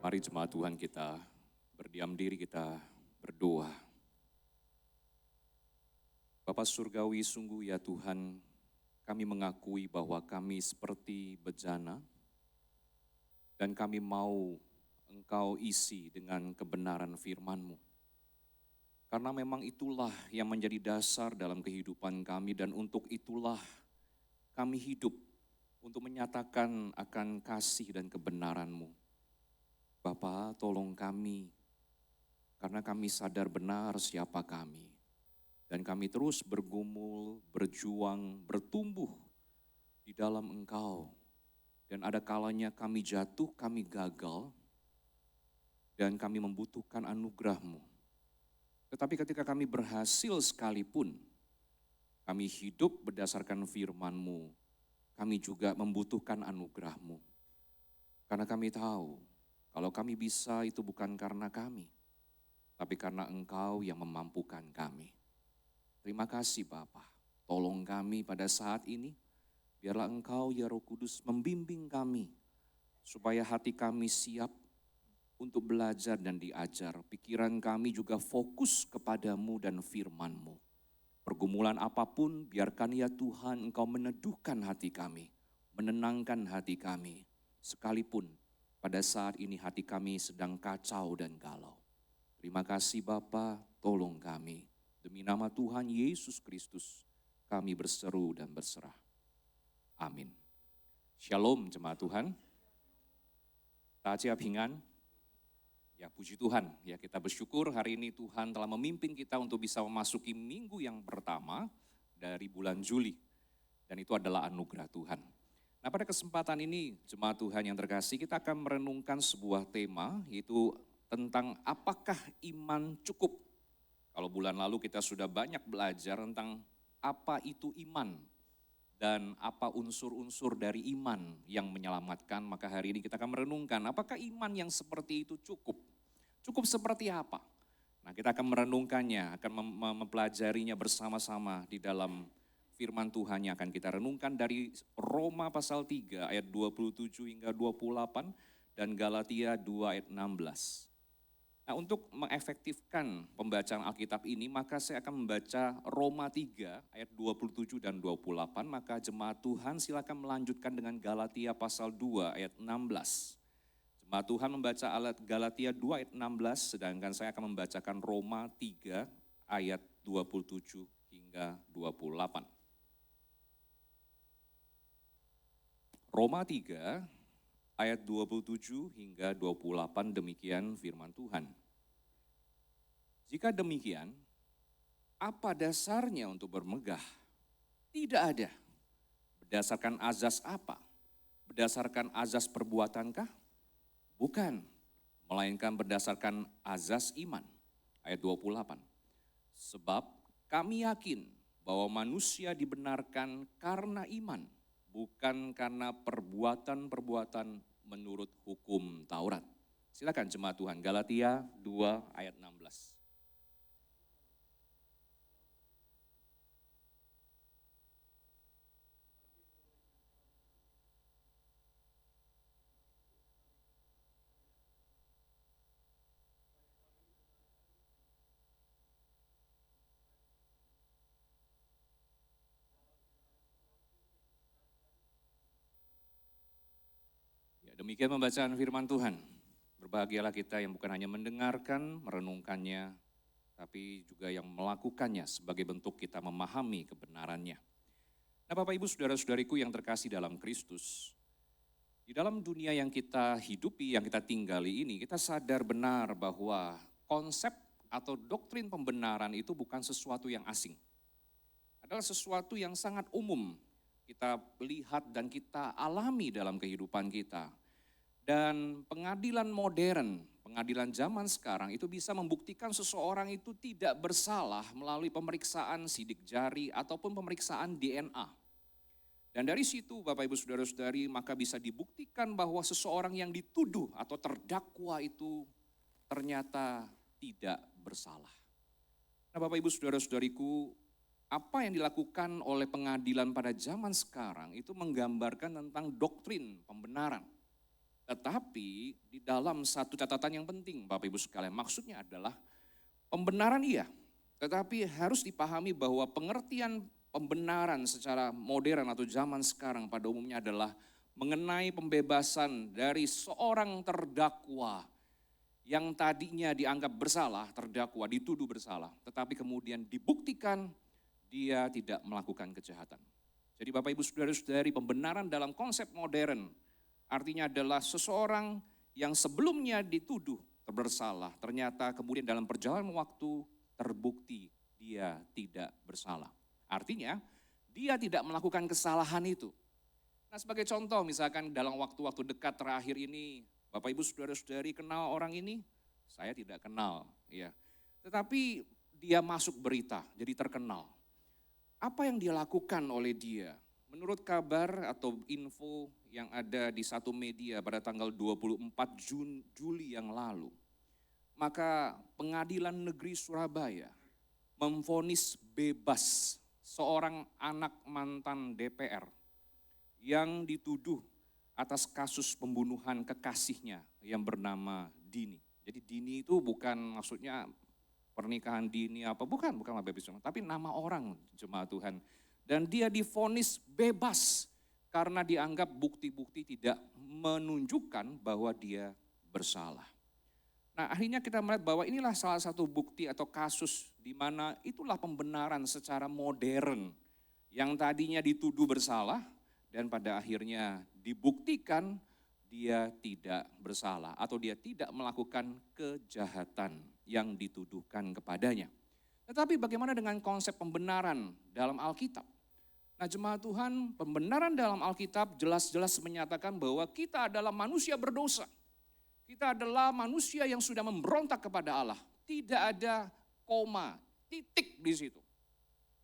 Mari jemaat Tuhan kita berdiam diri, kita berdoa. Bapa Surgawi, sungguh ya Tuhan, kami mengakui bahwa kami seperti bejana dan kami mau Engkau isi dengan kebenaran firman-Mu. Karena memang itulah yang menjadi dasar dalam kehidupan kami dan untuk itulah kami hidup untuk menyatakan akan kasih dan kebenaran-Mu. Bapa, tolong kami, karena kami sadar benar siapa kami. Dan kami terus bergumul, berjuang, bertumbuh di dalam Engkau. Dan ada kalanya kami jatuh, kami gagal, dan kami membutuhkan anugerah-Mu. Tetapi ketika kami berhasil sekalipun, kami hidup berdasarkan firman-Mu, kami juga membutuhkan anugerah-Mu. Karena kami tahu, kalau kami bisa itu bukan karena kami, tapi karena Engkau yang memampukan kami. Terima kasih Bapa, tolong kami pada saat ini, biarlah Engkau ya Roh Kudus membimbing kami, supaya hati kami siap untuk belajar dan diajar. Pikiran kami juga fokus kepadamu dan firman-Mu. Pergumulan apapun, biarkan ya Tuhan Engkau meneduhkan hati kami, menenangkan hati kami, sekalipun pada saat ini hati kami sedang kacau dan galau. Terima kasih Bapa, tolong kami. Demi nama Tuhan Yesus Kristus, kami berseru dan berserah. Amin. Shalom jemaat Tuhan. Tajia Pingan. Ya puji Tuhan, ya kita bersyukur hari ini Tuhan telah memimpin kita untuk bisa memasuki minggu yang pertama dari bulan Juli. Dan itu adalah anugerah Tuhan. Nah pada kesempatan ini jemaat Tuhan yang terkasih, kita akan merenungkan sebuah tema yaitu tentang apakah iman cukup. Kalau bulan lalu kita sudah banyak belajar tentang apa itu iman dan apa unsur-unsur dari iman yang menyelamatkan, maka hari ini kita akan merenungkan apakah iman yang seperti itu cukup. Cukup seperti apa? Nah kita akan merenungkannya, akan mempelajarinya bersama-sama di dalam firman Tuhan yang akan kita renungkan dari Roma pasal 3 ayat 27 hingga 28 dan Galatia 2 ayat 16. Nah untuk mengefektifkan pembacaan Alkitab ini maka saya akan membaca Roma 3 ayat 27 dan 28, maka jemaat Tuhan silakan melanjutkan dengan Galatia pasal 2 ayat 16. Jemaat Tuhan membaca Galatia 2 ayat 16, sedangkan saya akan membacakan Roma 3 ayat 27 hingga 28. Roma 3 ayat 27 hingga 28 demikian firman Tuhan. Jika demikian, apa dasarnya untuk bermegah? Tidak ada. Berdasarkan azas apa? Berdasarkan azas perbuatankah? Bukan, melainkan berdasarkan azas iman. Ayat 28. Sebab kami yakin bahwa manusia dibenarkan karena iman, bukan karena perbuatan-perbuatan menurut hukum Taurat. Silakan jemaat Tuhan, Galatia 2 ayat 16. Demikian pembacaan firman Tuhan. Berbahagialah kita yang bukan hanya mendengarkan, merenungkannya, tapi juga yang melakukannya sebagai bentuk kita memahami kebenarannya. Nah Bapak Ibu Saudara-saudariku yang terkasih dalam Kristus, di dalam dunia yang kita hidupi, yang kita tinggali ini, kita sadar benar bahwa konsep atau doktrin pembenaran itu bukan sesuatu yang asing. Adalah sesuatu yang sangat umum kita lihat dan kita alami dalam kehidupan kita. Dan pengadilan modern, pengadilan zaman sekarang itu bisa membuktikan seseorang itu tidak bersalah melalui pemeriksaan sidik jari ataupun pemeriksaan DNA. Dan dari situ Bapak Ibu Saudara-saudari maka bisa dibuktikan bahwa seseorang yang dituduh atau terdakwa itu ternyata tidak bersalah. Nah Bapak Ibu Saudara-saudariku, apa yang dilakukan oleh pengadilan pada zaman sekarang itu menggambarkan tentang doktrin pembenaran. Tetapi di dalam satu catatan yang penting Bapak Ibu sekalian, maksudnya adalah pembenaran iya, tetapi harus dipahami bahwa pengertian pembenaran secara modern atau zaman sekarang pada umumnya adalah mengenai pembebasan dari seorang terdakwa yang tadinya dianggap bersalah, terdakwa, dituduh bersalah, tetapi kemudian dibuktikan dia tidak melakukan kejahatan. Jadi Bapak Ibu Saudara-saudari, pembenaran dalam konsep modern artinya adalah seseorang yang sebelumnya dituduh bersalah, ternyata kemudian dalam perjalanan waktu terbukti dia tidak bersalah. Artinya dia tidak melakukan kesalahan itu. Nah sebagai contoh misalkan dalam waktu-waktu dekat terakhir ini, Bapak Ibu Saudara-saudari kenal orang ini? Saya tidak kenal, ya. Tetapi dia masuk berita, jadi terkenal. Apa yang dia lakukan oleh dia? Menurut kabar atau info yang ada di satu media pada tanggal 24 Juli yang lalu, maka Pengadilan Negeri Surabaya memvonis bebas seorang anak mantan DPR yang dituduh atas kasus pembunuhan kekasihnya yang bernama Dini. Jadi Dini itu bukan maksudnya pernikahan dini apa, bukan Bapak Ibu, tapi nama orang jemaat Tuhan. Dan dia divonis bebas karena dianggap bukti-bukti tidak menunjukkan bahwa dia bersalah. Nah akhirnya kita melihat bahwa inilah salah satu bukti atau kasus di mana itulah pembenaran secara modern yang tadinya dituduh bersalah dan pada akhirnya dibuktikan dia tidak bersalah atau dia tidak melakukan kejahatan yang dituduhkan kepadanya. Tetapi bagaimana dengan konsep pembenaran dalam Alkitab? Nah jemaat Tuhan, pembenaran dalam Alkitab jelas-jelas menyatakan bahwa kita adalah manusia berdosa. Kita adalah manusia yang sudah memberontak kepada Allah. Tidak ada koma, titik di situ.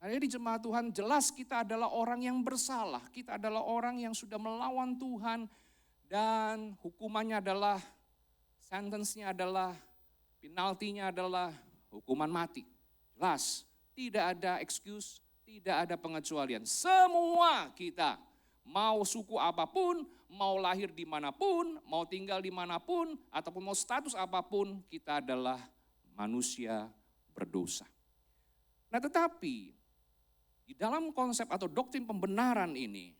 Nah jadi jemaat Tuhan jelas kita adalah orang yang bersalah. Kita adalah orang yang sudah melawan Tuhan dan hukumannya adalah, sentence-nya adalah, penaltinya adalah hukuman mati. Jelas, tidak ada excuse, tidak ada pengecualian. Semua kita, mau suku apapun, mau lahir dimanapun, mau tinggal dimanapun, ataupun mau status apapun, kita adalah manusia berdosa. Nah tetapi, di dalam konsep atau doktrin pembenaran ini,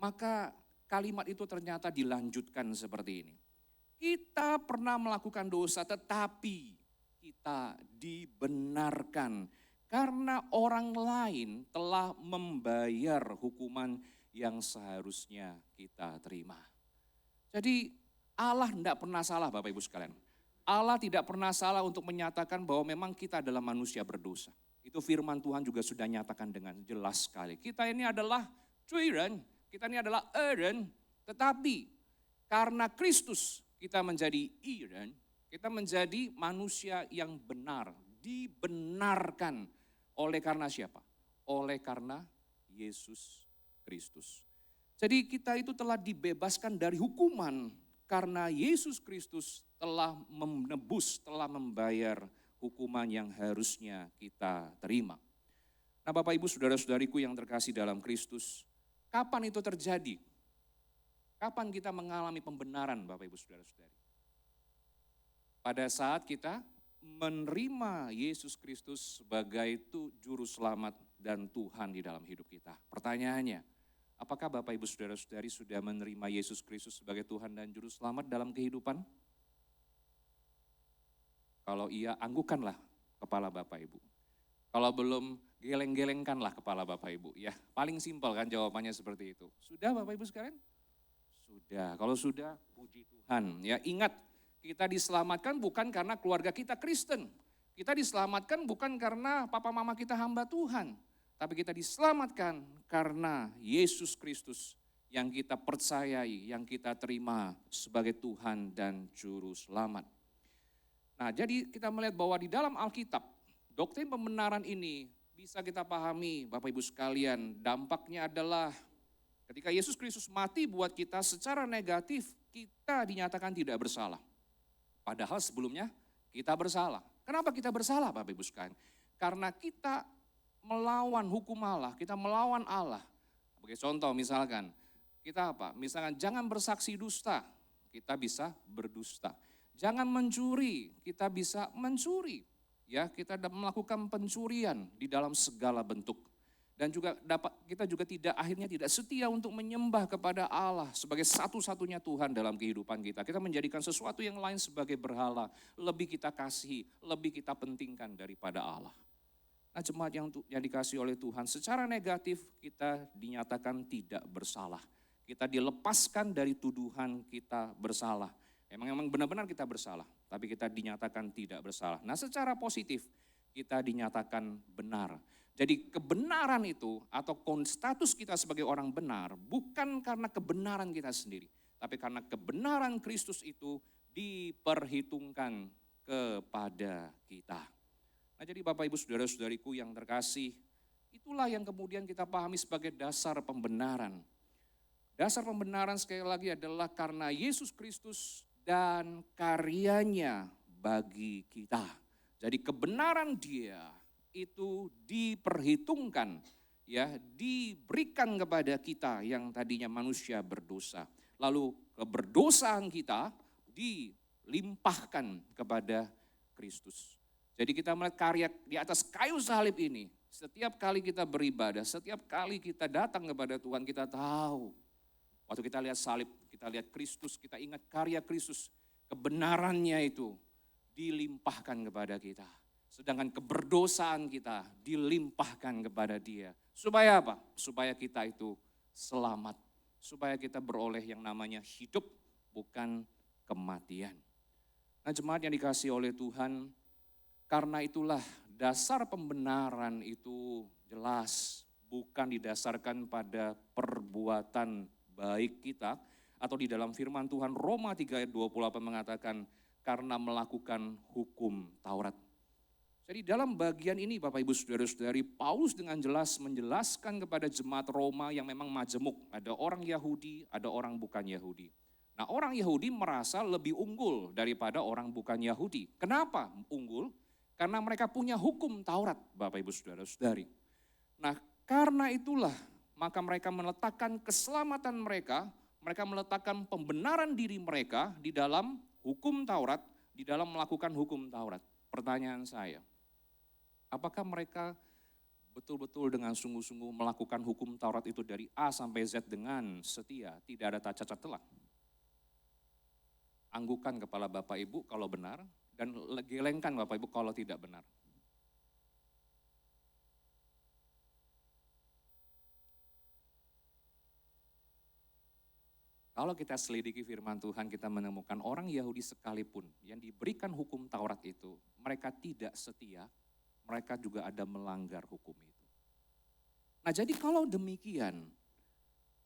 maka kalimat itu ternyata dilanjutkan seperti ini. Kita pernah melakukan dosa tetapi kita dibenarkan karena orang lain telah membayar hukuman yang seharusnya kita terima. Jadi Allah tidak pernah salah Bapak Ibu sekalian. Allah tidak pernah salah untuk menyatakan bahwa memang kita adalah manusia berdosa. Itu firman Tuhan juga sudah nyatakan dengan jelas sekali. Kita ini adalah cuiran, kita ini adalah eren, tetapi karena Kristus kita menjadi iren, kita menjadi manusia yang benar, dibenarkan oleh karena siapa? Oleh karena Yesus Kristus. Jadi kita itu telah dibebaskan dari hukuman karena Yesus Kristus telah menebus, telah membayar hukuman yang harusnya kita terima. Nah Bapak Ibu saudara-saudariku yang terkasih dalam Kristus, kapan itu terjadi? Kapan kita mengalami pembenaran Bapak Ibu saudara-saudari? Pada saat kita menerima Yesus Kristus sebagai juru selamat dan Tuhan di dalam hidup kita. Pertanyaannya, apakah Bapak Ibu saudara-saudari sudah menerima Yesus Kristus sebagai Tuhan dan juru selamat dalam kehidupan? Kalau iya, anggukanlah kepala Bapak Ibu. Kalau belum, geleng-gelengkanlah kepala Bapak Ibu. Ya, paling simpel kan jawabannya seperti itu. Sudah Bapak Ibu sekalian? Sudah. Kalau sudah, puji Tuhan. Ya, ingat, kita diselamatkan bukan karena keluarga kita Kristen. Kita diselamatkan bukan karena papa mama kita hamba Tuhan. Tapi kita diselamatkan karena Yesus Kristus yang kita percayai, yang kita terima sebagai Tuhan dan Juru Selamat. Nah jadi kita melihat bahwa di dalam Alkitab, doktrin pembenaran ini bisa kita pahami Bapak Ibu sekalian, dampaknya adalah ketika Yesus Kristus mati buat kita secara negatif, kita dinyatakan tidak bersalah. Padahal sebelumnya kita bersalah. Kenapa kita bersalah Bapak Ibu sekalian? Karena kita melawan hukum Allah, kita melawan Allah. Sebagai contoh misalkan, kita apa? Misalkan jangan bersaksi dusta. kita bisa berdusta. Jangan mencuri, kita bisa mencuri. Ya, kita melakukan pencurian di dalam segala bentuk. Dan juga kita juga akhirnya tidak setia untuk menyembah kepada Allah sebagai satu-satunya Tuhan dalam kehidupan kita. Kita menjadikan sesuatu yang lain sebagai berhala, lebih kita kasihi, lebih kita pentingkan daripada Allah. Nah, jemaat yang dikasihi oleh Tuhan, secara negatif kita dinyatakan tidak bersalah. Kita dilepaskan dari tuduhan kita bersalah. Emang benar-benar kita bersalah, tapi kita dinyatakan tidak bersalah. Nah, secara positif kita dinyatakan benar. Jadi kebenaran itu atau status kita sebagai orang benar bukan karena kebenaran kita sendiri, tapi karena kebenaran Kristus itu diperhitungkan kepada kita. Nah, jadi Bapak Ibu Saudara-saudariku yang terkasih, itulah yang kemudian kita pahami sebagai dasar pembenaran. Dasar pembenaran sekali lagi adalah karena Yesus Kristus dan karyanya bagi kita. Jadi kebenaran Dia itu diperhitungkan, ya, diberikan kepada kita yang tadinya manusia berdosa. Lalu keberdosaan kita dilimpahkan kepada Kristus. Jadi kita melihat karya di atas kayu salib ini, setiap kali kita beribadah, setiap kali kita datang kepada Tuhan, kita tahu. Waktu kita lihat salib, kita lihat Kristus, kita ingat karya Kristus, kebenarannya itu dilimpahkan kepada kita. Sedangkan keberdosaan kita dilimpahkan kepada Dia. Supaya apa? Supaya kita itu selamat. Supaya kita beroleh yang namanya hidup, bukan kematian. Nah, jemaat yang dikasihi oleh Tuhan, karena itulah dasar pembenaran itu jelas. Bukan didasarkan pada perbuatan baik kita. Atau di dalam firman Tuhan Roma 3 ayat 28 mengatakan, karena melakukan hukum Taurat. Jadi dalam bagian ini Bapak Ibu Saudara-saudari, Paulus dengan jelas menjelaskan kepada jemaat Roma yang memang majemuk. Ada orang Yahudi, ada orang bukan Yahudi. Nah, orang Yahudi merasa lebih unggul daripada orang bukan Yahudi. Kenapa unggul? Karena mereka punya hukum Taurat, Bapak Ibu Saudara-saudari. Nah, karena itulah maka mereka meletakkan keselamatan mereka meletakkan pembenaran diri mereka di dalam hukum Taurat, di dalam melakukan hukum Taurat. Pertanyaan saya, apakah mereka betul-betul dengan sungguh-sungguh melakukan hukum Taurat itu dari A sampai Z dengan setia, tidak ada cacat celah? Anggukan kepala Bapak Ibu kalau benar, dan gelengkan Bapak Ibu kalau tidak benar. Kalau kita selidiki firman Tuhan, kita menemukan orang Yahudi sekalipun yang diberikan hukum Taurat itu, mereka tidak setia, mereka juga ada melanggar hukum itu. Nah, jadi kalau demikian,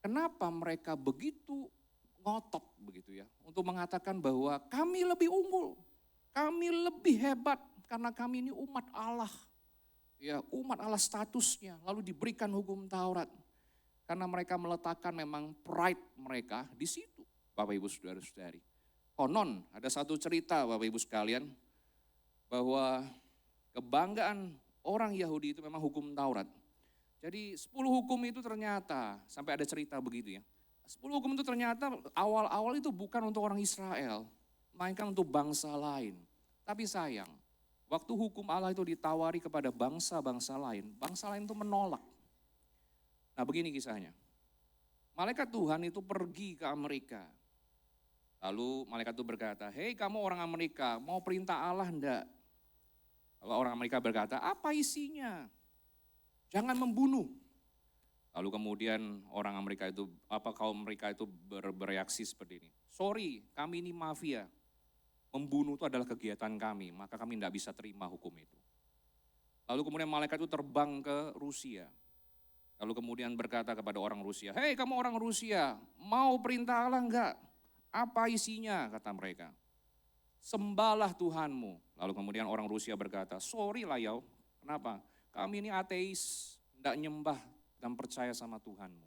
kenapa mereka begitu ngotot begitu ya, untuk mengatakan bahwa kami lebih unggul, kami lebih hebat karena kami ini umat Allah. Ya, umat Allah statusnya, lalu diberikan hukum Taurat. Karena mereka meletakkan memang pride mereka di situ, Bapak Ibu Saudara-saudari. Konon ada satu cerita Bapak Ibu sekalian, bahwa kebanggaan orang Yahudi itu memang hukum Taurat. Jadi 10 hukum itu ternyata, sampai ada cerita begitu ya. 10 hukum itu ternyata awal-awal itu bukan untuk orang Israel, melainkan untuk bangsa lain. Tapi sayang, waktu hukum Allah itu ditawari kepada bangsa-bangsa lain itu menolak. Nah, begini kisahnya. Malaikat Tuhan itu pergi ke Amerika. Lalu malaikat itu berkata, "Hei kamu orang Amerika, mau perintah Allah enggak?" Lalu orang Amerika berkata, "Apa isinya? Jangan membunuh." Lalu kemudian orang Amerika itu, kaum mereka itu bereaksi seperti ini. "Sorry, kami ini mafia. Membunuh itu adalah kegiatan kami, maka kami tidak bisa terima hukum itu." Lalu kemudian malaikat itu terbang ke Rusia. Lalu kemudian berkata kepada orang Rusia, "Hei kamu orang Rusia, mau perintah Allah enggak? Apa isinya?" kata mereka. "Sembahlah Tuhanmu." Lalu kemudian orang Rusia berkata, "Sorry lah ya, kenapa? Kami ini ateis, enggak nyembah dan percaya sama Tuhanmu."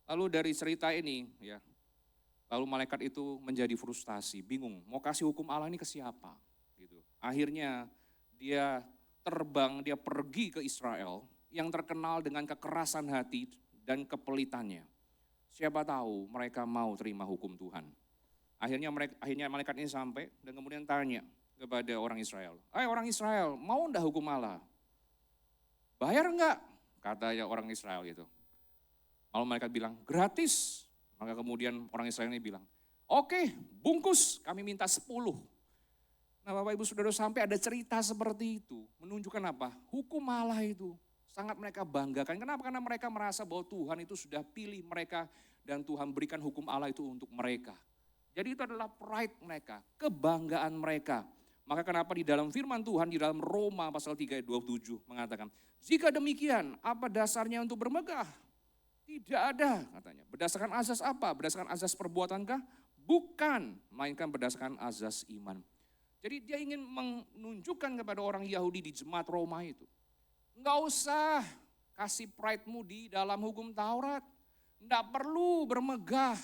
Lalu dari cerita ini, ya, lalu malaikat itu menjadi frustasi, bingung, mau kasih hukum Allah ini ke siapa? Gitu. Akhirnya dia terbang, dia pergi ke Israel, yang terkenal dengan kekerasan hati dan kepelitannya. Siapa tahu mereka mau terima hukum Tuhan. Akhirnya malaikat ini sampai dan kemudian tanya kepada orang Israel. Orang Israel, mau enggak hukum Allah? Bayar enggak? Katanya orang Israel itu. Lalu malaikat bilang, gratis. Maka kemudian orang Israel ini bilang, oke, bungkus, kami minta 10. Nah Bapak Ibu Saudara sampai ada cerita seperti itu. Menunjukkan apa? Hukum Allah itu sangat mereka banggakan. Kenapa? Karena mereka merasa bahwa Tuhan itu sudah pilih mereka dan Tuhan berikan hukum Allah itu untuk mereka. Jadi itu adalah pride mereka, kebanggaan mereka. Maka kenapa di dalam firman Tuhan, di dalam Roma pasal 3 ayat 27 mengatakan, jika demikian apa dasarnya untuk bermegah? Tidak ada katanya. Berdasarkan azas apa? Berdasarkan azas perbuatankah? Bukan, melainkan berdasarkan azas iman. Jadi dia ingin menunjukkan kepada orang Yahudi di jemaat Roma itu. Enggak usah kasih pride-mu di dalam hukum Taurat. Enggak perlu bermegah,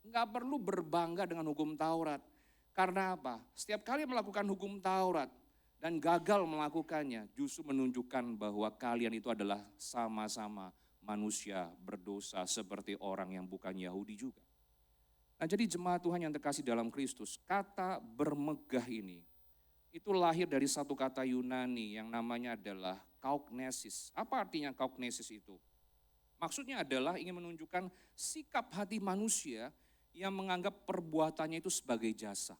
enggak perlu berbangga dengan hukum Taurat. Karena apa? Setiap kali melakukan hukum Taurat dan gagal melakukannya, justru menunjukkan bahwa kalian itu adalah sama-sama manusia berdosa seperti orang yang bukan Yahudi juga. Nah jadi jemaat Tuhan yang terkasih dalam Kristus, kata bermegah ini, itu lahir dari satu kata Yunani yang namanya adalah kauknesis. Apa artinya kauknesis itu? Maksudnya adalah ingin menunjukkan sikap hati manusia yang menganggap perbuatannya itu sebagai jasa.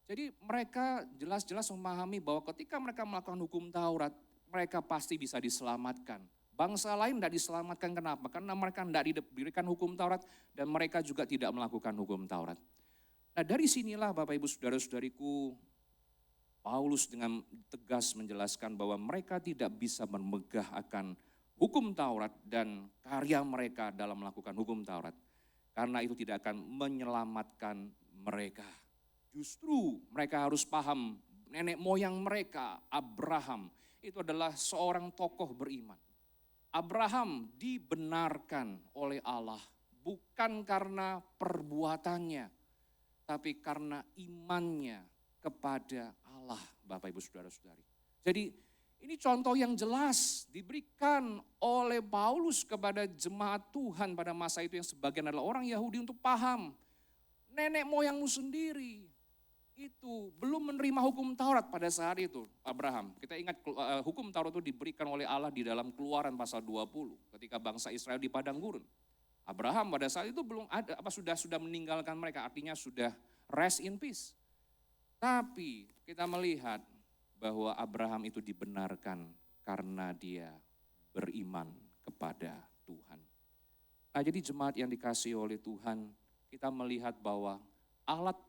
Jadi mereka jelas-jelas memahami bahwa ketika mereka melakukan hukum Taurat, mereka pasti bisa diselamatkan. Bangsa lain tidak diselamatkan, kenapa? Karena mereka tidak diberikan hukum Taurat dan mereka juga tidak melakukan hukum Taurat. Nah dari sinilah Bapak Ibu Saudara-saudariku, Paulus dengan tegas menjelaskan bahwa mereka tidak bisa bermegah akan hukum Taurat dan karya mereka dalam melakukan hukum Taurat. Karena itu tidak akan menyelamatkan mereka. Justru mereka harus paham nenek moyang mereka, Abraham, itu adalah seorang tokoh beriman. Abraham dibenarkan oleh Allah bukan karena perbuatannya, tapi karena imannya kepada Allah, Bapak Ibu Saudara-saudari. Jadi ini contoh yang jelas diberikan oleh Paulus kepada jemaat Tuhan pada masa itu yang sebagian adalah orang Yahudi untuk paham. Nenek moyangmu sendiri itu belum menerima hukum Taurat pada saat itu, Abraham. Kita ingat hukum Taurat itu diberikan oleh Allah di dalam Keluaran pasal 20 ketika bangsa Israel di padang gurun. Abraham pada saat itu belum ada, sudah meninggalkan mereka, artinya sudah rest in peace. Tapi kita melihat bahwa Abraham itu dibenarkan karena dia beriman kepada Tuhan. Nah jadi jemaat yang dikasihi oleh Tuhan, kita melihat bahwa alat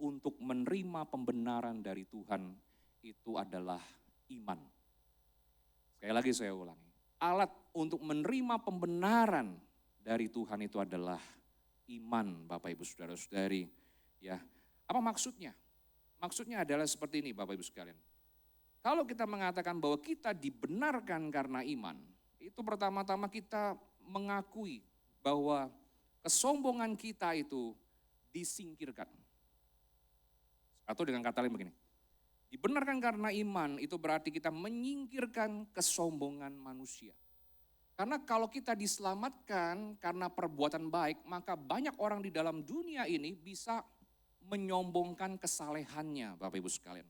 untuk menerima pembenaran dari Tuhan itu adalah iman. Sekali lagi saya ulangi, alat untuk menerima pembenaran dari Tuhan itu adalah iman, Bapak Ibu Saudara-saudari. Ya, apa maksudnya? Maksudnya adalah seperti ini Bapak Ibu sekalian. Kalau kita mengatakan bahwa kita dibenarkan karena iman, itu pertama-tama kita mengakui bahwa kesombongan kita itu disingkirkan. Atau dengan kata lain begini, dibenarkan karena iman itu berarti kita menyingkirkan kesombongan manusia. Karena kalau kita diselamatkan karena perbuatan baik, maka banyak orang di dalam dunia ini bisa menyombongkan kesalehannya, Bapak Ibu sekalian.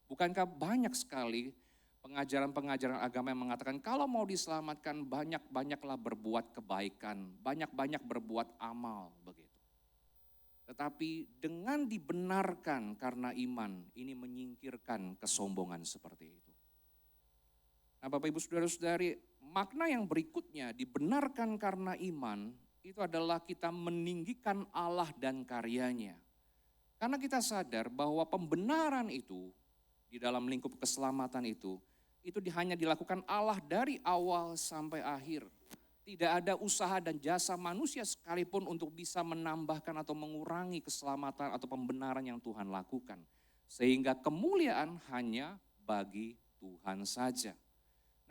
Bukankah banyak sekali pengajaran-pengajaran agama yang mengatakan kalau mau diselamatkan banyak-banyaklah berbuat kebaikan, banyak-banyak berbuat amal begitu. Tetapi dengan dibenarkan karena iman, ini menyingkirkan kesombongan seperti itu. Nah Bapak Ibu Saudara-saudari, makna yang berikutnya dibenarkan karena iman, itu adalah kita meninggikan Allah dan karyanya. Karena kita sadar bahwa pembenaran itu, di dalam lingkup keselamatan itu hanya dilakukan Allah dari awal sampai akhir. Tidak ada usaha dan jasa manusia sekalipun untuk bisa menambahkan atau mengurangi keselamatan atau pembenaran yang Tuhan lakukan. Sehingga kemuliaan hanya bagi Tuhan saja.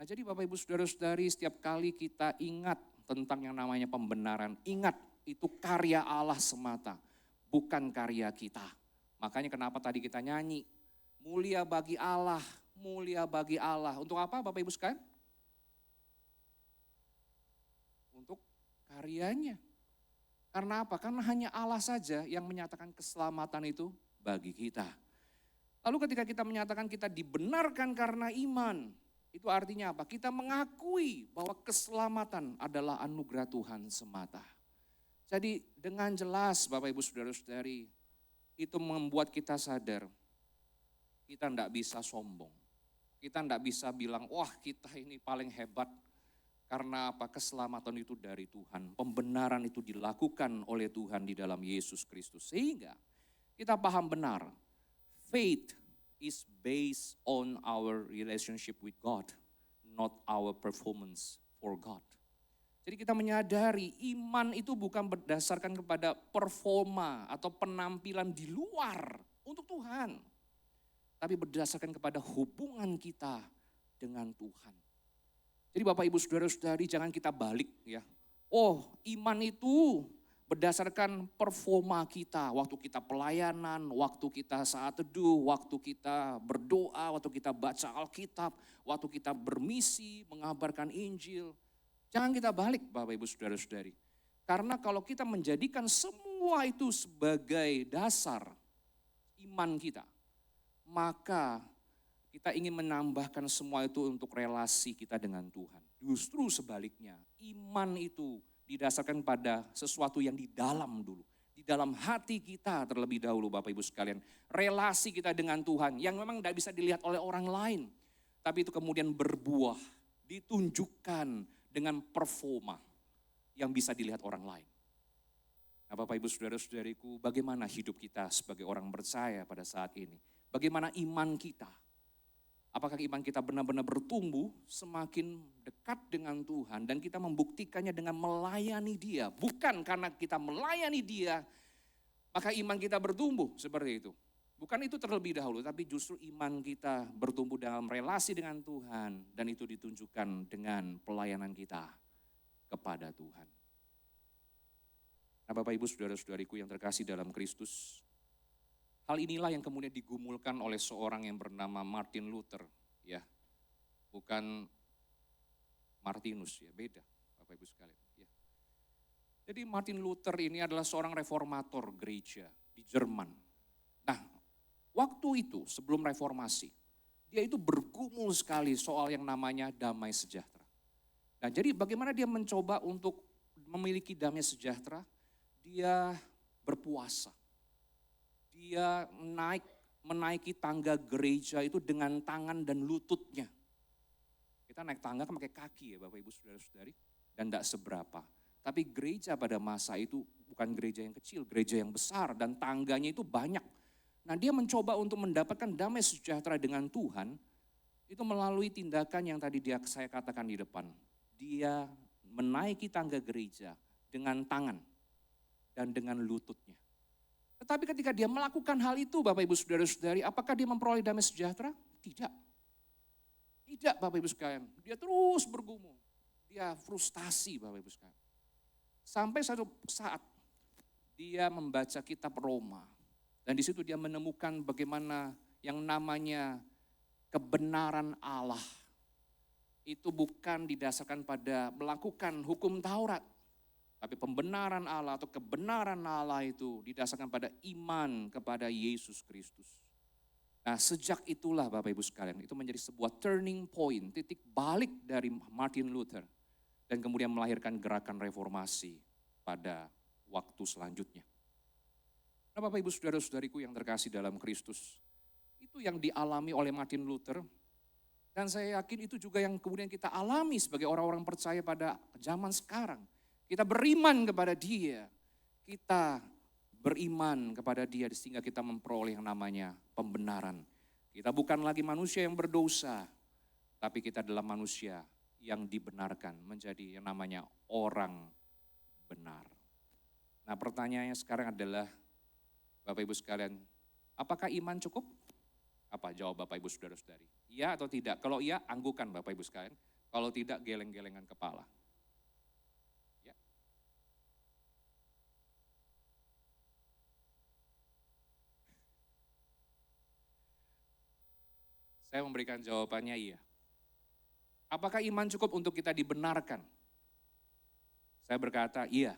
Nah jadi Bapak Ibu Saudara-saudari, setiap kali kita ingat tentang yang namanya pembenaran, ingat itu karya Allah semata, bukan karya kita. Makanya kenapa tadi kita nyanyi, mulia bagi Allah, mulia bagi Allah. Untuk apa Bapak Ibu sekalian? Untuk karyanya. Karena apa? Karena hanya Allah saja yang menyatakan keselamatan itu bagi kita. Lalu ketika kita menyatakan kita dibenarkan karena iman, itu artinya apa? Kita mengakui bahwa keselamatan adalah anugerah Tuhan semata. Jadi dengan jelas Bapak Ibu Saudara-saudari, itu membuat kita sadar, kita tidak bisa sombong. Kita tidak bisa bilang, wah kita ini paling hebat. Karena apa? Keselamatan itu dari Tuhan. Pembenaran itu dilakukan oleh Tuhan di dalam Yesus Kristus. Sehingga kita paham benar, faith is based on our relationship with God, not our performance for God. Jadi kita menyadari iman itu bukan berdasarkan kepada performa atau penampilan di luar untuk Tuhan. Tapi berdasarkan kepada hubungan kita dengan Tuhan. Jadi Bapak Ibu Saudara-saudari jangan kita balik ya. Oh iman itu berdasarkan performa kita. Waktu kita pelayanan, waktu kita saat teduh, waktu kita berdoa, waktu kita baca Alkitab, waktu kita bermisi, mengabarkan Injil. Jangan kita balik Bapak Ibu Saudara-saudari. Karena kalau kita menjadikan semua itu sebagai dasar iman kita, maka kita ingin menambahkan semua itu untuk relasi kita dengan Tuhan. Justru sebaliknya, iman itu didasarkan pada sesuatu yang di dalam dulu. Di dalam hati kita terlebih dahulu Bapak Ibu sekalian. Relasi kita dengan Tuhan yang memang tidak bisa dilihat oleh orang lain. Tapi itu kemudian berbuah, ditunjukkan dengan performa yang bisa dilihat orang lain. Nah Bapak Ibu Saudara-saudariku, bagaimana hidup kita sebagai orang percaya pada saat ini? Bagaimana iman kita? Apakah iman kita benar-benar bertumbuh semakin dekat dengan Tuhan dan kita membuktikannya dengan melayani Dia. Bukan karena kita melayani Dia, maka iman kita bertumbuh seperti itu. Bukan itu terlebih dahulu, tapi justru iman kita bertumbuh dalam relasi dengan Tuhan. Dan itu ditunjukkan dengan pelayanan kita kepada Tuhan. Nah Bapak Ibu Saudara-saudariku yang terkasih dalam Kristus, hal inilah yang kemudian digumulkan oleh seorang yang bernama Martin Luther, ya, bukan Martinus, ya beda, Bapak Ibu sekalian. Ya. Jadi Martin Luther ini adalah seorang reformator gereja di Jerman. Nah, waktu itu sebelum reformasi, dia itu bergumul sekali soal yang namanya damai sejahtera. Nah, jadi bagaimana dia mencoba untuk memiliki damai sejahtera? Dia berpuasa. Dia menaiki tangga gereja itu dengan tangan dan lututnya. Kita naik tangga kan pakai kaki ya Bapak Ibu Saudara-saudari. Dan tidak seberapa. Tapi gereja pada masa itu bukan gereja yang kecil, gereja yang besar dan tangganya itu banyak. Nah dia mencoba untuk mendapatkan damai sejahtera dengan Tuhan, itu melalui tindakan yang tadi saya katakan di depan. Dia menaiki tangga gereja dengan tangan dan dengan lututnya. Tetapi ketika dia melakukan hal itu Bapak Ibu Saudara-saudari, apakah dia memperoleh damai sejahtera? Tidak. Tidak Bapak Ibu sekalian, dia terus bergumul. Dia frustasi Bapak Ibu sekalian. Sampai satu saat dia membaca kitab Roma. Dan di situ dia menemukan bagaimana yang namanya kebenaran Allah. Itu bukan didasarkan pada melakukan hukum Taurat. Tapi pembenaran Allah atau kebenaran Allah itu didasarkan pada iman kepada Yesus Kristus. Nah sejak itulah Bapak Ibu sekalian, itu menjadi sebuah turning point, titik balik dari Martin Luther. Dan kemudian melahirkan gerakan reformasi pada waktu selanjutnya. Nah Bapak Ibu Saudara-saudariku yang terkasih dalam Kristus, itu yang dialami oleh Martin Luther. Dan saya yakin itu juga yang kemudian kita alami sebagai orang-orang percaya pada zaman sekarang. Kita beriman kepada Dia, kita beriman kepada Dia sehingga kita memperoleh yang namanya pembenaran. Kita bukan lagi manusia yang berdosa, tapi kita adalah manusia yang dibenarkan menjadi yang namanya orang benar. Nah pertanyaannya sekarang adalah, Bapak Ibu sekalian, apakah iman cukup? Apa jawab Bapak Ibu Saudara-saudari? Iya atau tidak? Kalau iya, anggukan Bapak Ibu sekalian. Kalau tidak, geleng-gelengan kepala. Saya memberikan jawabannya iya. Apakah iman cukup untuk kita dibenarkan? Saya berkata iya.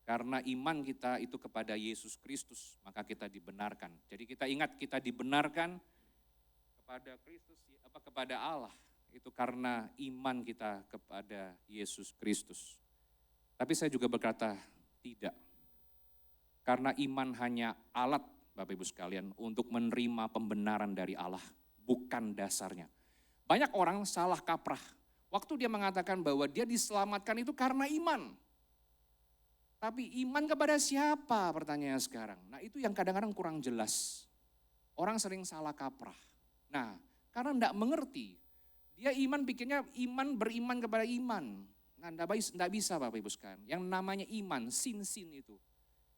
Karena iman kita itu kepada Yesus Kristus, maka kita dibenarkan. Jadi kita ingat kita dibenarkan kepada Kristus, kepada Allah. Itu karena iman kita kepada Yesus Kristus. Tapi saya juga berkata tidak. Karena iman hanya alat, Bapak Ibu sekalian, untuk menerima pembenaran dari Allah, bukan dasarnya. Banyak orang salah kaprah. Waktu dia mengatakan bahwa dia diselamatkan itu karena iman. Tapi iman kepada siapa pertanyaannya sekarang? Nah itu yang kadang-kadang kurang jelas. Orang sering salah kaprah. Nah karena tidak mengerti. Dia iman pikirnya iman beriman kepada iman. Nah enggak bisa Bapak Ibu sekalian. Yang namanya iman, sin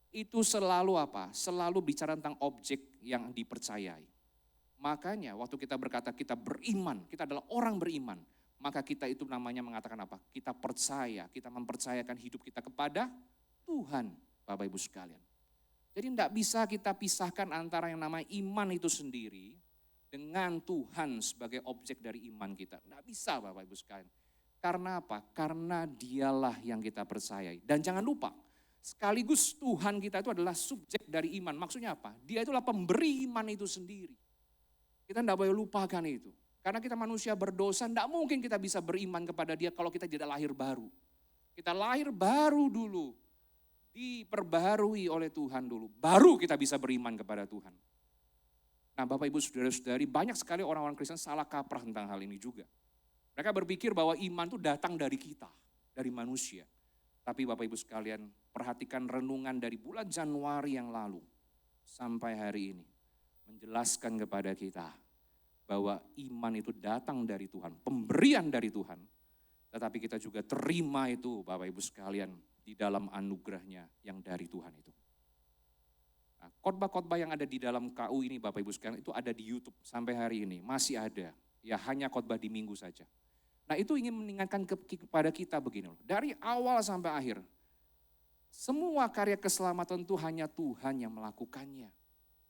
itu selalu apa? Selalu bicara tentang objek yang dipercayai. Makanya waktu kita berkata kita beriman, kita adalah orang beriman. Maka kita itu namanya mengatakan apa? Kita percaya, kita mempercayakan hidup kita kepada Tuhan, Bapak Ibu sekalian. Jadi tidak bisa kita pisahkan antara yang namanya iman itu sendiri dengan Tuhan sebagai objek dari iman kita. Tidak bisa Bapak Ibu sekalian. Karena apa? Karena dialah yang kita percayai. Dan jangan lupa, sekaligus Tuhan kita itu adalah subjek dari iman. Maksudnya apa? Dia itulah pemberi iman itu sendiri. Kita tidak boleh lupakan itu. Karena kita manusia berdosa, tidak mungkin kita bisa beriman kepada dia kalau kita tidak lahir baru. Kita lahir baru dulu, diperbaharui oleh Tuhan dulu. Baru kita bisa beriman kepada Tuhan. Nah Bapak Ibu Saudara-saudari, banyak sekali orang-orang Kristen salah kaprah tentang hal ini juga. Mereka berpikir bahwa iman itu datang dari kita, dari manusia. Tapi Bapak Ibu sekalian, perhatikan renungan dari bulan Januari yang lalu sampai hari ini. Menjelaskan kepada kita bahwa iman itu datang dari Tuhan, pemberian dari Tuhan. Tetapi kita juga terima itu Bapak Ibu sekalian di dalam anugerahnya yang dari Tuhan itu. Nah, khotbah-khotbah yang ada di dalam KU ini Bapak Ibu sekalian itu ada di YouTube sampai hari ini, masih ada. Ya hanya khotbah di minggu saja. Nah itu ingin mengingatkan kepada kita begini loh, dari awal sampai akhir. Semua karya keselamatan itu hanya Tuhan yang melakukannya.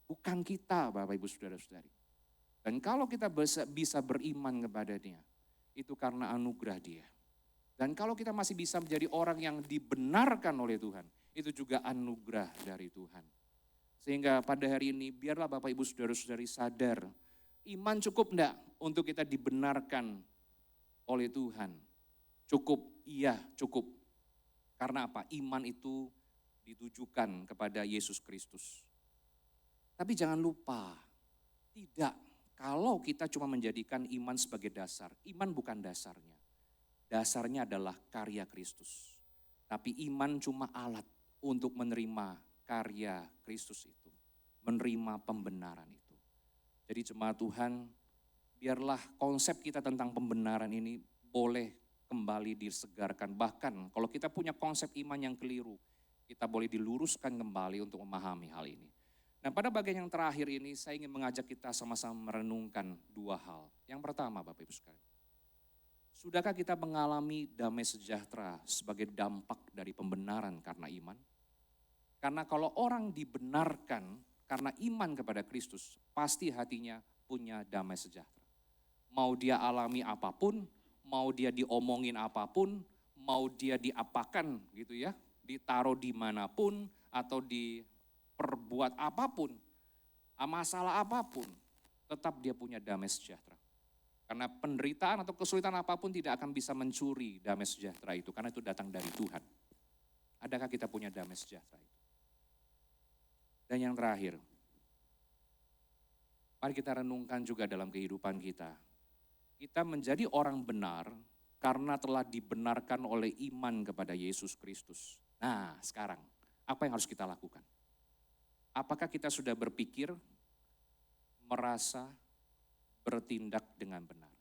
Bukan kita Bapak Ibu Saudara-saudari. Dan kalau kita bisa beriman kepada Dia, itu karena anugerah Dia. Dan kalau kita masih bisa menjadi orang yang dibenarkan oleh Tuhan, itu juga anugerah dari Tuhan. Sehingga pada hari ini biarlah Bapak Ibu Saudara-saudari sadar, iman cukup enggak untuk kita dibenarkan oleh Tuhan? Cukup, iya cukup. Karena apa? Iman itu ditujukan kepada Yesus Kristus. Tapi jangan lupa, tidak. Kalau kita cuma menjadikan iman sebagai dasar, iman bukan dasarnya. Dasarnya adalah karya Kristus. Tapi iman cuma alat untuk menerima karya Kristus itu. Menerima pembenaran itu. Jadi jemaat Tuhan, biarlah konsep kita tentang pembenaran ini boleh kembali disegarkan. Bahkan kalau kita punya konsep iman yang keliru, kita boleh diluruskan kembali untuk memahami hal ini. Nah pada bagian yang terakhir ini saya ingin mengajak kita sama-sama merenungkan dua hal. Yang pertama Bapak Ibu sekalian, sudahkah kita mengalami damai sejahtera sebagai dampak dari pembenaran karena iman? Karena kalau orang dibenarkan karena iman kepada Kristus, pasti hatinya punya damai sejahtera. Mau dia alami apapun, mau dia diomongin apapun, mau dia diapakan gitu ya, ditaruh dimanapun atau diperbuat apapun, masalah apapun, tetap dia punya damai sejahtera. Karena penderitaan atau kesulitan apapun tidak akan bisa mencuri damai sejahtera itu, karena itu datang dari Tuhan. Adakah kita punya damai sejahtera itu? Dan yang terakhir, mari kita renungkan juga dalam kehidupan kita. Kita menjadi orang benar karena telah dibenarkan oleh iman kepada Yesus Kristus. Nah sekarang, apa yang harus kita lakukan? Apakah kita sudah berpikir, merasa, bertindak dengan benar?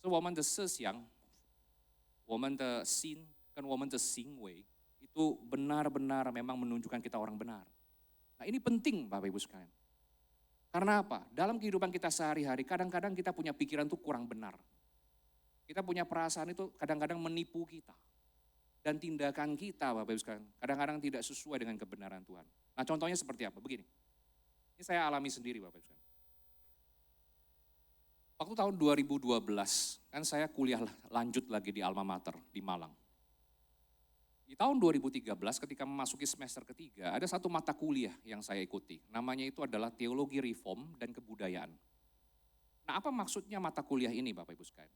So, 我们的思想，我们的心跟我们的行为itu benar-benar memang menunjukkan kita orang benar. Nah ini penting Bapak Ibu sekalian. Karena apa? Dalam kehidupan kita sehari-hari kadang-kadang kita punya pikiran itu kurang benar. Kita punya perasaan itu kadang-kadang menipu kita. Dan tindakan kita Bapak Ibu sekalian kadang-kadang tidak sesuai dengan kebenaran Tuhan. Nah contohnya seperti apa? Begini. Ini saya alami sendiri Bapak Ibu sekalian. Waktu tahun 2012 kan saya kuliah lanjut lagi di Alma Mater di Malang. Di tahun 2013 ketika memasuki semester ketiga, ada satu mata kuliah yang saya ikuti. Namanya itu adalah Teologi Reform dan Kebudayaan. Nah, apa maksudnya mata kuliah ini Bapak Ibu sekalian?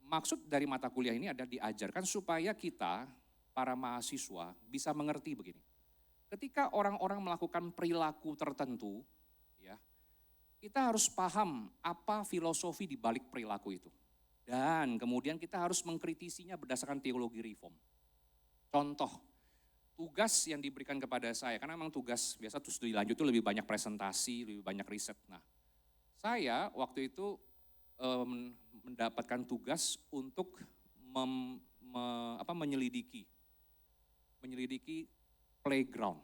Maksud dari mata kuliah ini adalah diajarkan supaya kita, para mahasiswa, bisa mengerti begini. Ketika orang-orang melakukan perilaku tertentu, ya, kita harus paham apa filosofi di balik perilaku itu. Dan kemudian kita harus mengkritisinya berdasarkan teologi reform. Contoh, tugas yang diberikan kepada saya, karena memang tugas biasa studi lanjut itu lebih banyak presentasi, lebih banyak riset. Nah, saya waktu itu mendapatkan tugas untuk menyelidiki playground.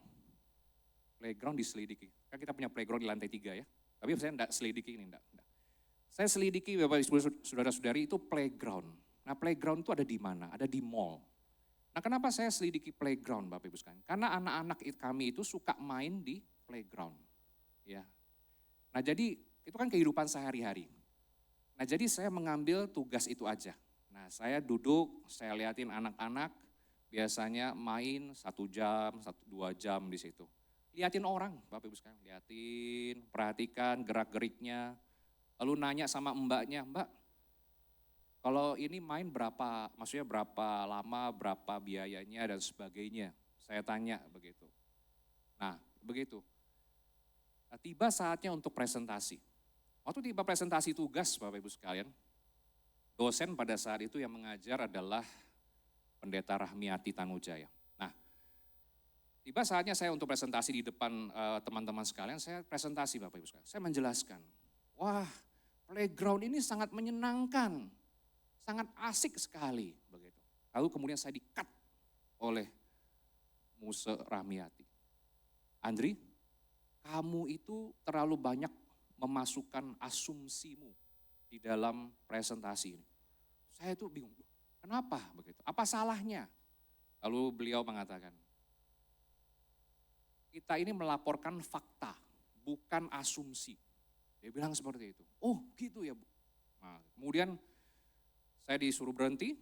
Playground diselidiki. Kan kita punya playground di lantai 3 ya. Tapi saya enggak selidiki ini, enggak. Saya selidiki Bapak Ibu Saudara-saudari itu playground. Nah, playground itu ada di mana? Ada di mall. Nah, kenapa saya selidiki playground Bapak Ibu sekalian? Karena anak-anak kami itu suka main di playground. Ya. Nah, jadi itu kan kehidupan sehari-hari. Nah, jadi saya mengambil tugas itu aja. Nah, saya duduk, saya liatin anak-anak, biasanya main 1 jam, 2 jam di situ. Liatin orang, Bapak Ibu sekalian, liatin, perhatikan gerak-geriknya. Lalu nanya sama mbaknya, Mbak, kalau ini main berapa, maksudnya berapa lama, berapa biayanya dan sebagainya. Saya tanya begitu. Nah, begitu. Nah, tiba saatnya untuk presentasi. Waktu tiba presentasi tugas Bapak Ibu sekalian, dosen pada saat itu yang mengajar adalah Pendeta Rahmiati Tanujaya. Nah, tiba saatnya saya untuk presentasi di depan teman-teman sekalian, saya presentasi Bapak Ibu sekalian. Saya menjelaskan, wah playground ini sangat menyenangkan, sangat asik sekali. Begitu. Lalu kemudian saya di-cut oleh Muse Rahmiati. Andri, kamu itu terlalu banyak memasukkan asumsimu di dalam presentasi ini. Saya itu bingung, kenapa begitu? Apa salahnya? Lalu beliau mengatakan, kita ini melaporkan fakta, bukan asumsi. Dia bilang seperti itu. Oh gitu ya Bu. Nah, kemudian saya disuruh berhenti,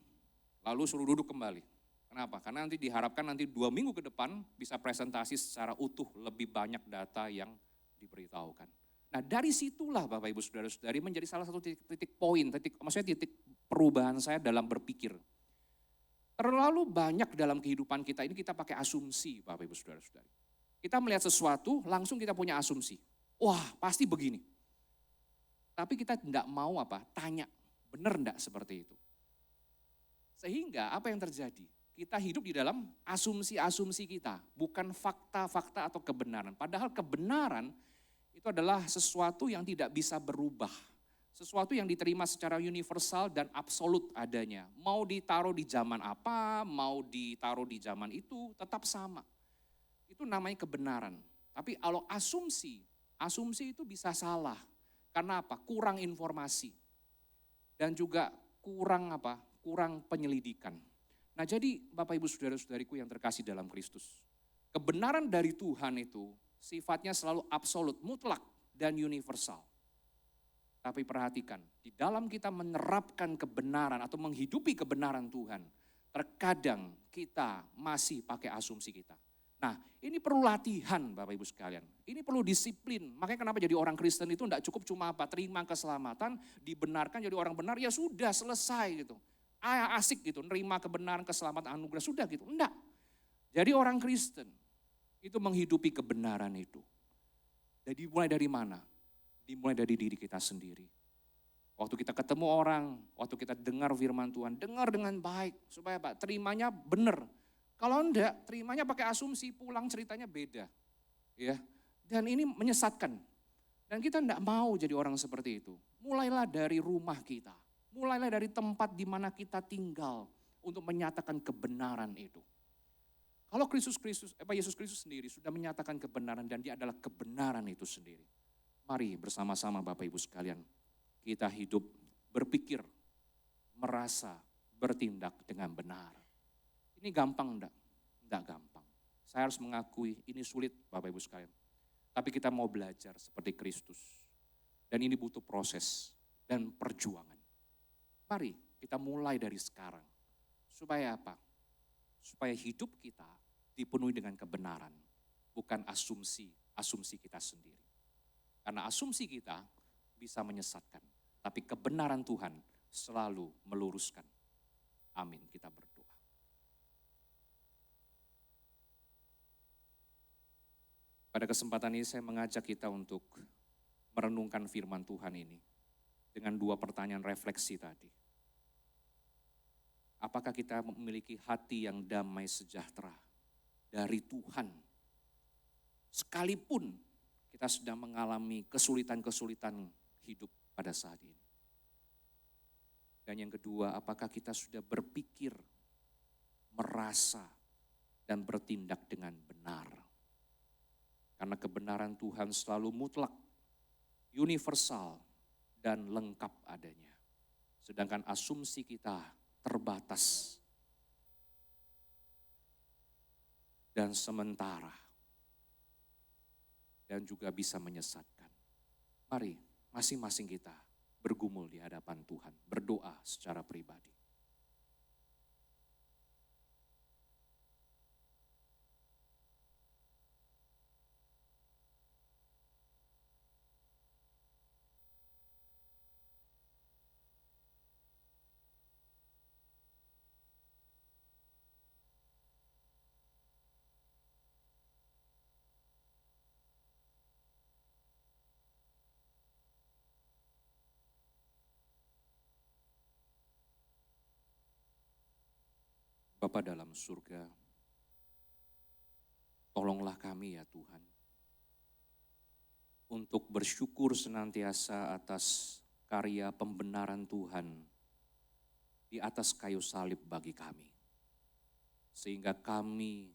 lalu suruh duduk kembali. Kenapa? Karena nanti diharapkan nanti 2 minggu ke depan bisa presentasi secara utuh, lebih banyak data yang diberitahukan. Nah dari situlah Bapak Ibu Saudara-saudari menjadi salah satu titik poin, maksudnya titik perubahan saya dalam berpikir. Terlalu banyak dalam kehidupan kita ini kita pakai asumsi Bapak Ibu Saudara-saudari. Kita melihat sesuatu langsung kita punya asumsi. Wah pasti begini. Tapi kita tidak mau tanya, benar enggak seperti itu. Sehingga apa yang terjadi? Kita hidup di dalam asumsi-asumsi kita, bukan fakta-fakta atau kebenaran. Padahal kebenaran itu adalah sesuatu yang tidak bisa berubah. Sesuatu yang diterima secara universal dan absolut adanya. Mau ditaruh di zaman apa, mau ditaruh di zaman itu, tetap sama. Itu namanya kebenaran. Tapi kalau asumsi itu bisa salah. Karena apa? Kurang informasi. Dan juga kurang penyelidikan. Nah jadi Bapak Ibu Saudara-saudariku yang terkasih dalam Kristus. Kebenaran dari Tuhan itu sifatnya selalu absolut, mutlak dan universal. Tapi perhatikan, di dalam kita menerapkan kebenaran atau menghidupi kebenaran Tuhan, terkadang kita masih pakai asumsi kita. Nah ini perlu latihan Bapak Ibu sekalian, ini perlu disiplin. Makanya kenapa jadi orang Kristen itu tidak cukup cuma terima keselamatan, dibenarkan jadi orang benar, ya sudah selesai gitu. Asik gitu, nerima kebenaran, keselamatan, anugerah, sudah gitu. Enggak. Jadi orang Kristen itu menghidupi kebenaran itu. Jadi mulai dari mana? Dimulai dari diri kita sendiri. Waktu kita ketemu orang, waktu kita dengar firman Tuhan, dengar dengan baik. Supaya terimanya benar. Kalau enggak, terimanya pakai asumsi, pulang ceritanya beda. Ya. Dan ini menyesatkan. Dan kita enggak mau jadi orang seperti itu. Mulailah dari rumah kita. Mulailah dari tempat di mana kita tinggal untuk menyatakan kebenaran itu. Kalau Yesus Kristus sendiri sudah menyatakan kebenaran dan dia adalah kebenaran itu sendiri. Mari bersama-sama Bapak Ibu sekalian, kita hidup, berpikir, merasa, bertindak dengan benar. Ini gampang enggak? Enggak gampang. Saya harus mengakui ini sulit Bapak Ibu sekalian. Tapi kita mau belajar seperti Kristus. Dan ini butuh proses dan perjuangan. Mari kita mulai dari sekarang. Supaya apa? supaya hidup kita dipenuhi dengan kebenaran, bukan asumsi kita sendiri. Karena asumsi kita bisa menyesatkan, tapi kebenaran Tuhan selalu meluruskan. Amin, kita berdoa. Pada kesempatan ini saya mengajak kita untuk merenungkan firman Tuhan ini dengan 2 pertanyaan refleksi tadi. Apakah kita memiliki hati yang damai sejahtera dari Tuhan? Sekalipun kita sedang mengalami kesulitan-kesulitan hidup pada saat ini. Dan yang kedua, apakah kita sudah berpikir, merasa, dan bertindak dengan benar? Karena kebenaran Tuhan selalu mutlak, universal, dan lengkap adanya. Sedangkan asumsi kita terbatas dan sementara dan juga bisa menyesatkan. Mari masing-masing kita bergumul di hadapan Tuhan, berdoa secara pribadi. Bapa dalam surga, tolonglah kami ya Tuhan, untuk bersyukur senantiasa atas karya pembenaran Tuhan di atas kayu salib bagi kami. Sehingga kami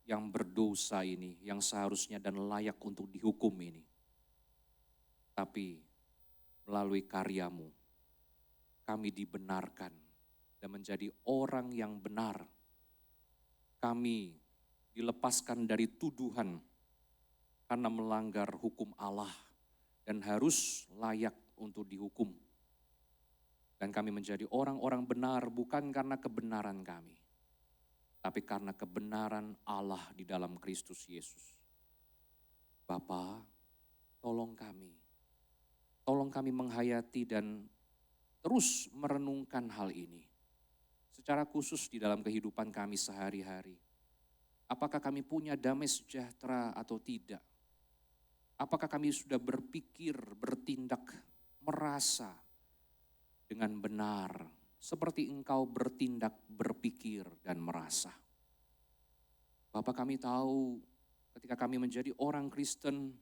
yang berdosa ini, yang seharusnya dan layak untuk dihukum ini, tapi melalui karyamu, kami dibenarkan dan menjadi orang yang benar. Kami dilepaskan dari tuduhan karena melanggar hukum Allah dan harus layak untuk dihukum. Dan kami menjadi orang-orang benar bukan karena kebenaran kami, tapi karena kebenaran Allah di dalam Kristus Yesus. Bapa, tolong kami menghayati dan terus merenungkan hal ini. Secara khusus di dalam kehidupan kami sehari-hari. Apakah kami punya damai sejahtera atau tidak? Apakah kami sudah berpikir, bertindak, merasa dengan benar seperti Engkau bertindak, berpikir, dan merasa? Bapak, kami tahu ketika kami menjadi orang Kristen,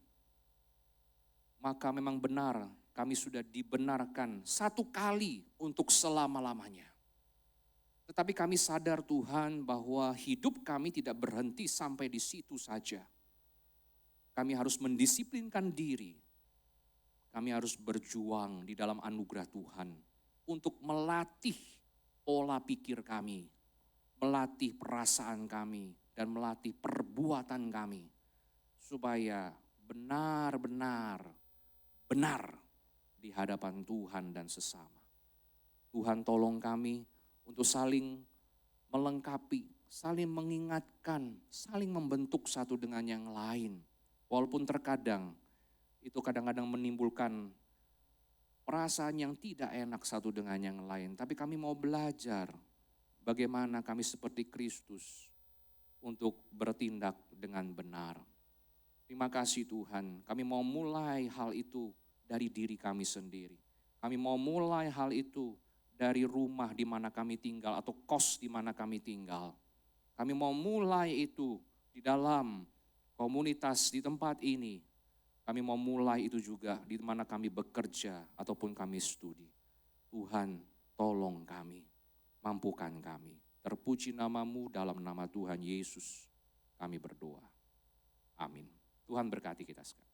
maka memang benar kami sudah dibenarkan satu kali untuk selama-lamanya. Tetapi kami sadar Tuhan bahwa hidup kami tidak berhenti sampai di situ saja. Kami harus mendisiplinkan diri. Kami harus berjuang di dalam anugerah Tuhan untuk melatih pola pikir kami, melatih perasaan kami, dan melatih perbuatan kami. Supaya benar-benar benar di hadapan Tuhan dan sesama. Tuhan tolong kami untuk saling melengkapi, saling mengingatkan, saling membentuk satu dengan yang lain. Walaupun terkadang itu kadang-kadang menimbulkan perasaan yang tidak enak satu dengan yang lain. Tapi kami mau belajar bagaimana kami seperti Kristus untuk bertindak dengan benar. Terima kasih Tuhan, kami mau mulai hal itu dari diri kami sendiri. Kami mau mulai hal itu dari rumah di mana kami tinggal atau kos di mana kami tinggal. Kami mau mulai itu di dalam komunitas di tempat ini. Kami mau mulai itu juga di mana kami bekerja ataupun kami studi. Tuhan, tolong kami, mampukan kami. Terpuji namamu dalam nama Tuhan Yesus kami berdoa. Amin. Tuhan berkati kita sekalian.